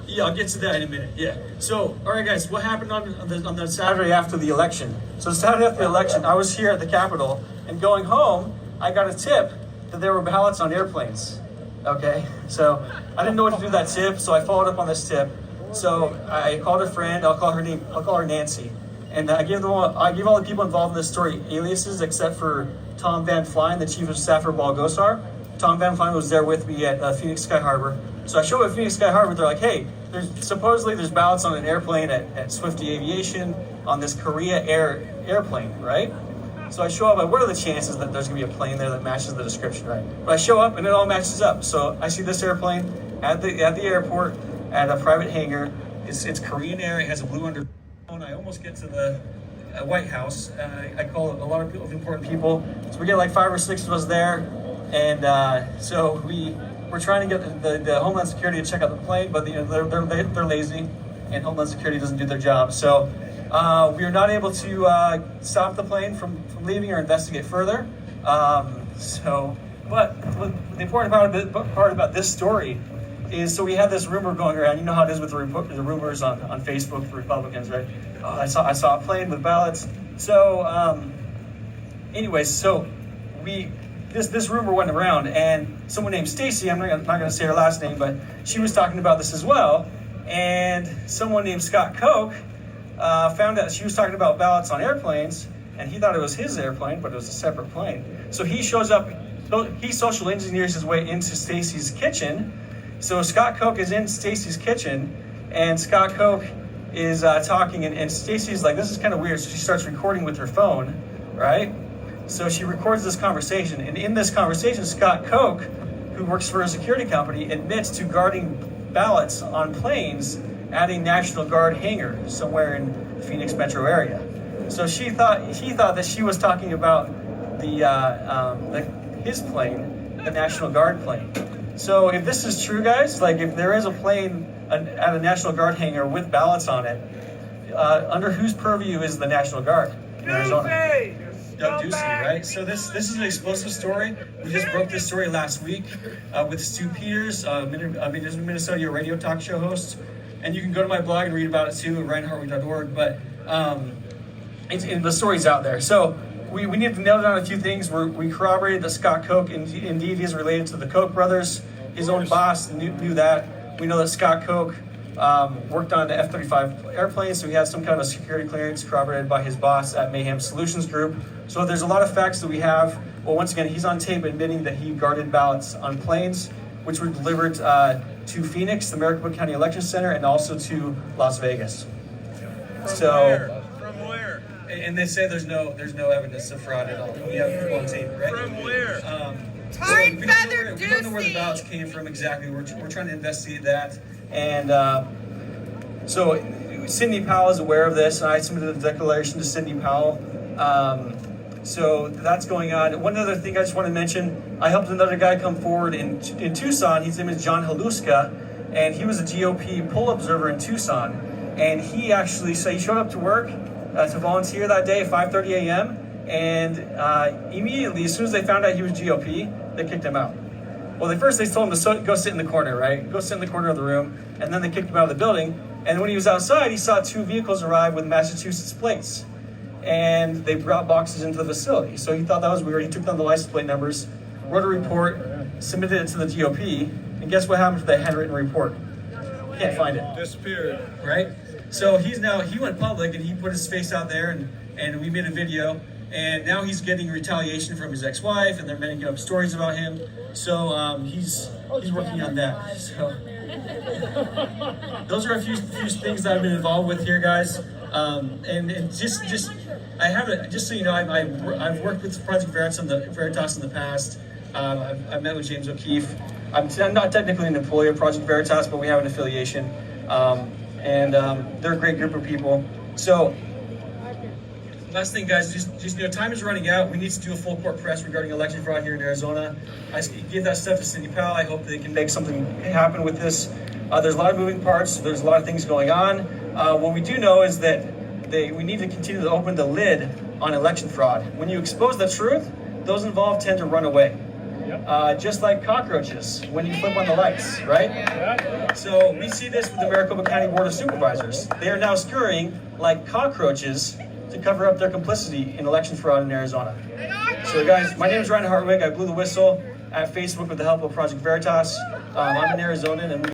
Yeah, I'll get to that in a minute. Yeah. So, all right, guys, what happened on the Saturday after the election? So, Saturday after the election, I was here at the Capitol, and going home, I got a tip that there were ballots on airplanes. Okay, so I didn't know what to do with that tip, so I followed up on this tip. So I called a friend. I'll call her Nancy, and I gave all the people involved in this story aliases except for Tom Van Flein, the chief of staff for Balgosar. Tom Van Flein was there with me at Phoenix Sky Harbor. So I show up at Phoenix Sky Harbor. They're like, hey, supposedly there's ballots on an airplane at Swifty Aviation on this Korea airplane, right? So I show up, like, what are the chances that there's gonna be a plane there that matches the description, right? But I show up and it all matches up. So I see this airplane at the airport at a private hangar. It's Korean Air, it has a blue undertone. I almost get to the White House. I call a lot of important people. So we get like 5 or 6 of us there. And so we're trying to get the Homeland Security to check out the plane, but they're lazy and Homeland Security doesn't do their job. So we are not able to stop the plane from leaving or investigate further. But the important part about this story is, so we had this rumor going around. You know how it is with the rumors on Facebook for Republicans, right? Oh, I saw a plane with ballots. So anyways, so this rumor went around, and someone named Stacy, I'm not going to say her last name, but she was talking about this as well. And someone named Scott Koch found out she was talking about ballots on airplanes, and he thought it was his airplane, but it was a separate plane. So he shows up, he social engineers his way into Stacy's kitchen. So Scott Koch is in Stacy's kitchen, and Scott Koch is talking, and Stacy's like, this is kind of weird. So she starts recording with her phone, right? So she records this conversation, and in this conversation, Scott Koch, who works for a security company, admits to guarding ballots on planes at a National Guard hangar somewhere in the Phoenix metro area. So he thought that she was talking about his plane, the National Guard plane. So if this is true, guys, like if there is a plane at a National Guard hangar with ballots on it, under whose purview is the National Guard in Arizona? Doug Ducey, right? So this is an explosive story. We just broke this story last week with Stu Peters, Minnesota radio talk show host. And you can go to my blog and read about it too at ryanhartwig.org. But the story's out there. So we need to nail down a few things. We corroborated that Scott Koch indeed is related to the Koch brothers. His own boss knew that. We know that Scott Koch worked on the F-35 airplane, so he has some kind of security clearance corroborated by his boss at Mayhem Solutions Group. So there's a lot of facts that we have. Well, once again, he's on tape admitting that he guarded ballots on planes, which were delivered to Phoenix, the Maricopa County Election Center, and also to Las Vegas. From where? And they say there's no evidence of fraud at all. We have people on tape, right? From where? We don't know where the ballots came from exactly. We're trying to investigate that. And so Sidney Powell is aware of this, and I submitted a declaration to Sidney Powell. So that's going on. One other thing I just want to mention, I helped another guy come forward in Tucson. His name is John Haluska, and he was a GOP poll observer in Tucson. And he showed up to work to volunteer that day at 5:30 a.m. And immediately, as soon as they found out he was GOP, they kicked him out. Well, they told him to go sit in the corner, right? Go sit in the corner of the room. And then they kicked him out of the building. And when he was outside, he saw 2 vehicles arrive with Massachusetts plates. And they brought boxes into the facility. So he thought that was weird. He took down the license plate numbers, wrote a report, submitted it to the GOP. And guess what happened to that handwritten report? Can't find it. Disappeared. Right? So he went public and he put his face out there and we made a video. And now he's getting retaliation from his ex-wife, and they're making up stories about him. So he's working on that. So those are a few things that I've been involved with here, guys. And just so you know, I've worked with Project Veritas in the past. I've met with James O'Keefe. I'm not technically an employee of Project Veritas, but we have an affiliation, and they're a great group of people. So. Last thing, guys, just time is running out. We need to do a full court press regarding election fraud here in Arizona. I give that stuff to Sidney Powell. I hope they can make something happen with this. There's a lot of moving parts. There's a lot of things going on. What we do know is that we need to continue to open the lid on election fraud. When you expose the truth, those involved tend to run away. Just like cockroaches when you flip on the lights, right? So we see this with the Maricopa County Board of Supervisors. They are now scurrying like cockroaches to cover up their complicity in election fraud in Arizona. So guys, my name is Ryan Hartwig. I blew the whistle at Facebook with the help of Project Veritas. I'm an Arizonan, and